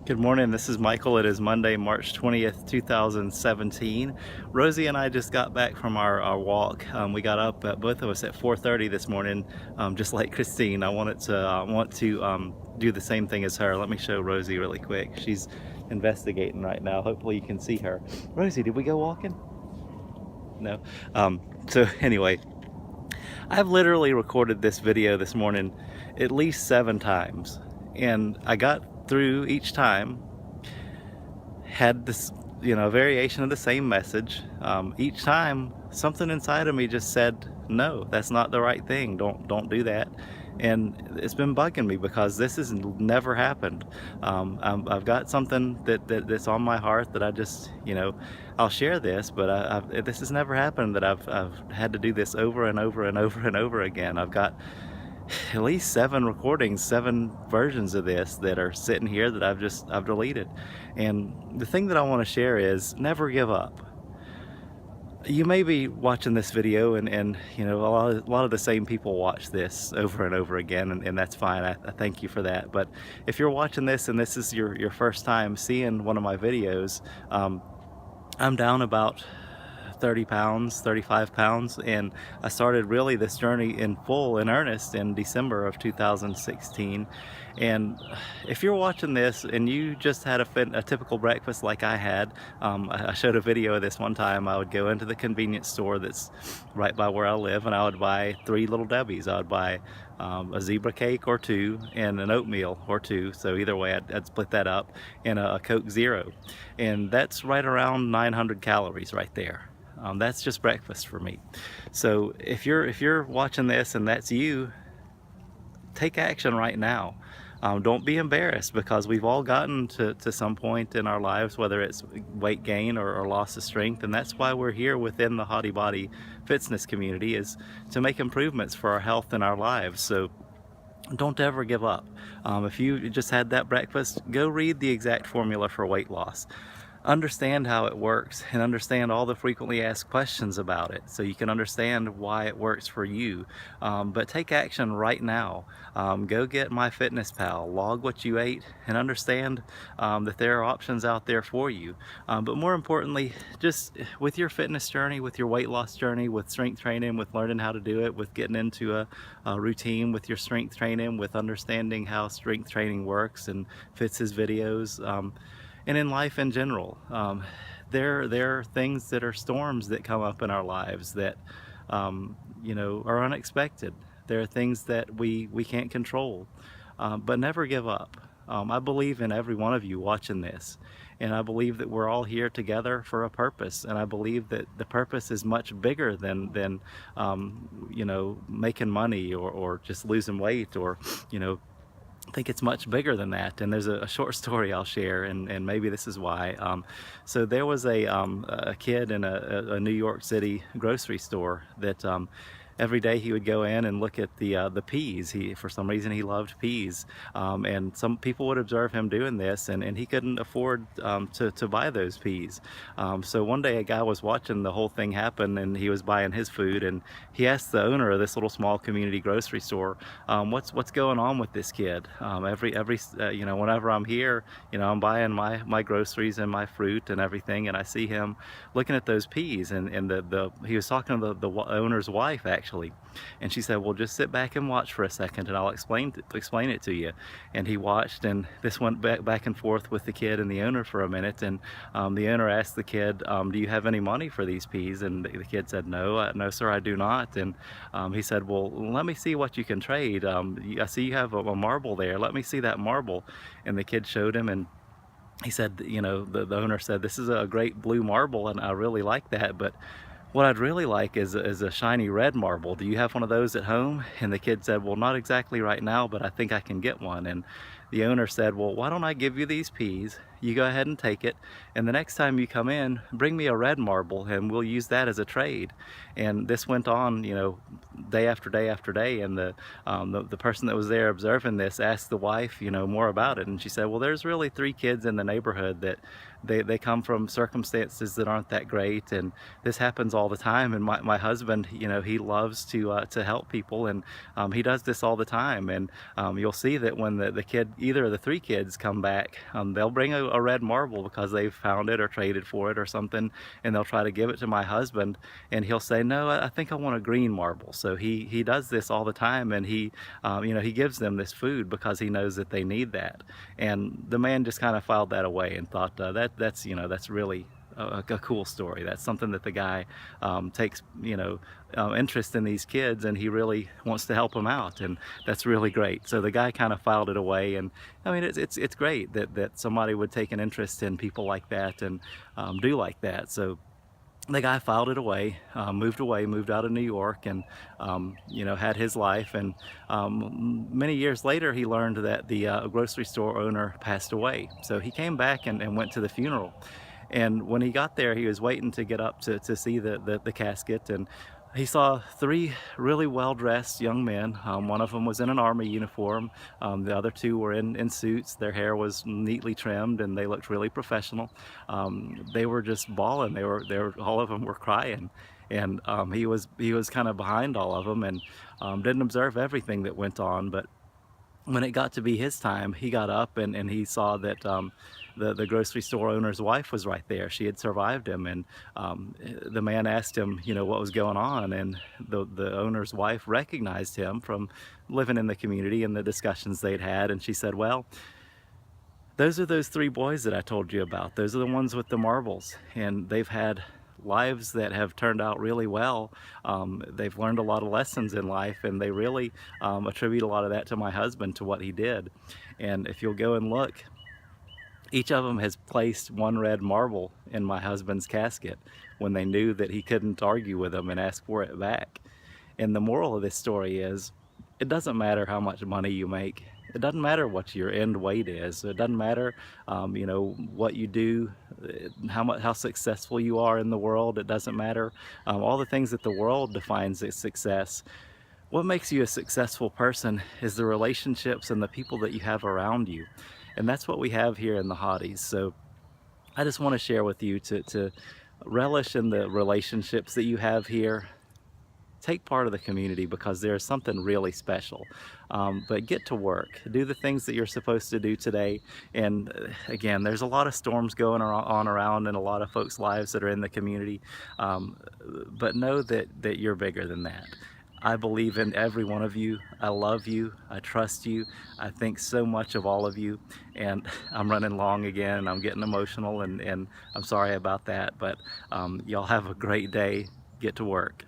Good morning, this is Michael. It is Monday, March 20th, 2017. Rosie and I just got back from our walk. We got up, both of us, at 4:30 this morning, just like Christine. I want to do the same thing as her. Let me show Rosie really quick. She's investigating right now. Hopefully you can see her. Rosie, did we go walking? No. So anyway, I've literally recorded this video this morning at least 7 times, and I got through each time, had this, variation of the same message. Each time something inside of me just said, no, that's not the right thing. Don't do that. And it's been bugging me because this has never happened. I've got something that's on my heart that I just, I'll share this, but this has never happened, that I've had to do this over and over and over and over again. I've got at least 7 recordings, 7 versions of this that are sitting here that I've deleted. And the thing that I want to share is never give up. You may be watching this video and a lot of the same people watch this over and over again, and that's fine. I thank you for that. But if you're watching this and this is your first time seeing one of my videos, I'm down about 30 pounds, 35 pounds, and I started really this journey in earnest in December of 2016. And if you're watching this and you just had a typical breakfast like I had, I showed a video of this one time. I would go into the convenience store that's right by where I live, and I would buy 3 Little Debbies. I would buy a zebra cake or 2 and an oatmeal or 2, so either way I'd split that up, and a Coke Zero, and that's right around 900 calories right there. That's just breakfast for me. So if you're watching this and that's you, take action right now. Don't be embarrassed, because we've all gotten to some point in our lives, whether it's weight gain or loss of strength, and that's why we're here within the Hottie Body Fitness community, is to make improvements for our health and our lives. So don't ever give up. If you just had that breakfast, go read the exact formula for weight loss. Understand how it works, and understand all the frequently asked questions about it, so you can understand why it works for you. But take action right now. Go get MyFitnessPal, log what you ate, and understand that there are options out there for you. But more importantly, just with your fitness journey, with your weight loss journey, with strength training, with learning how to do it, with getting into a routine with your strength training, with understanding how strength training works and Fitz's videos, and in life in general, there are things that are storms that come up in our lives that are unexpected. There are things that we can't control, but never give up. I believe in every one of you watching this, and I believe that we're all here together for a purpose, and I believe that the purpose is much bigger than making money or just losing weight, or I think it's much bigger than that. And there's a short story I'll share, and maybe this is why. So there was a kid in a New York City grocery store that every day he would go in and look at the peas. For some reason, he loved peas, and some people would observe him doing this, and he couldn't afford to buy those peas. So one day a guy was watching the whole thing happen, and he was buying his food, and he asked the owner of this little small community grocery store, what's going on with this kid? Whenever I'm here, I'm buying my groceries and my fruit and everything, and I see him looking at those peas, and he was talking to the owner's wife, actually. And she said, well, just sit back and watch for a second, and I'll explain it to you. And he watched, and this went back and forth with the kid and the owner for a minute. And the owner asked the kid, do you have any money for these peas? And the kid said, no, sir, I do not. And he said, well, let me see what you can trade. I see you have a marble there. Let me see that marble. And the kid showed him, and he said, the owner said, this is a great blue marble, and I really like that, but what I'd really like is a shiny red marble. Do you have one of those at home? And the kid said, well, not exactly right now, but I think I can get one. And the owner said, well, why don't I give you these peas? You go ahead and take it, and the next time you come in, bring me a red marble, and we'll use that as a trade. And this went on, day after day after day. And the person that was there observing this asked the wife, more about it. And she said, well, there's really 3 kids in the neighborhood that they come from circumstances that aren't that great, and this happens all the time. And my husband, he loves to help people, and he does this all the time. And you'll see that when the kid either of the three kids come back, they'll bring a red marble because they've found it or traded for it or something, and they'll try to give it to my husband, and he'll say, no, I think I want a green marble. So he does this all the time, and he you know, he gives them this food because he knows that they need that. And the man just kind of filed that away and thought, that's, you know, that's really a cool story. That's something that the guy takes, you know, interest in these kids, and he really wants to help them out, and that's really great. So the guy kind of filed it away, and I mean, it's great that somebody would take an interest in people like that and do like that. So the guy filed it away, moved out of New York, and you know, had his life. And many years later, he learned that the grocery store owner passed away. So he came back and went to the funeral. And when he got there, he was waiting to get up to see the casket, and he saw three really well-dressed young men. One of them was in an army uniform. The other two were in suits. Their hair was neatly trimmed, and they looked really professional. They were just bawling. They were all of them were crying, and he was kind of behind all of them, and didn't observe everything that went on. But when it got to be his time, he got up and he saw that the grocery store owner's wife was right there. She had survived him, and the man asked him, you know, what was going on, and the owner's wife recognized him from living in the community and the discussions they'd had, and she said, well, those are those three boys that I told you about. Those are the ones with the marbles, and they've had lives that have turned out really well. They've learned a lot of lessons in life, and they really attribute a lot of that to my husband, to what he did. And if you'll go and look, each of them has placed one red marble in my husband's casket when they knew that he couldn't argue with them and ask for it back. And the moral of this story is, it doesn't matter how much money you make. It doesn't matter what your end weight is. It doesn't matter, you know, what you do, how successful you are in the world. It doesn't matter all the things that the world defines as success. What makes you a successful person is the relationships and the people that you have around you. And that's what we have here in the Hotties. So I just want to share with you to relish in the relationships that you have here. Take part of the community, because there's something really special. But get to work. Do the things that you're supposed to do today. And again, there's a lot of storms going on around in a lot of folks' lives that are in the community. But know that you're bigger than that. I believe in every one of you. I love you. I trust you. I think so much of all of you. And I'm running long again. I'm getting emotional, and I'm sorry about that. But y'all have a great day. Get to work.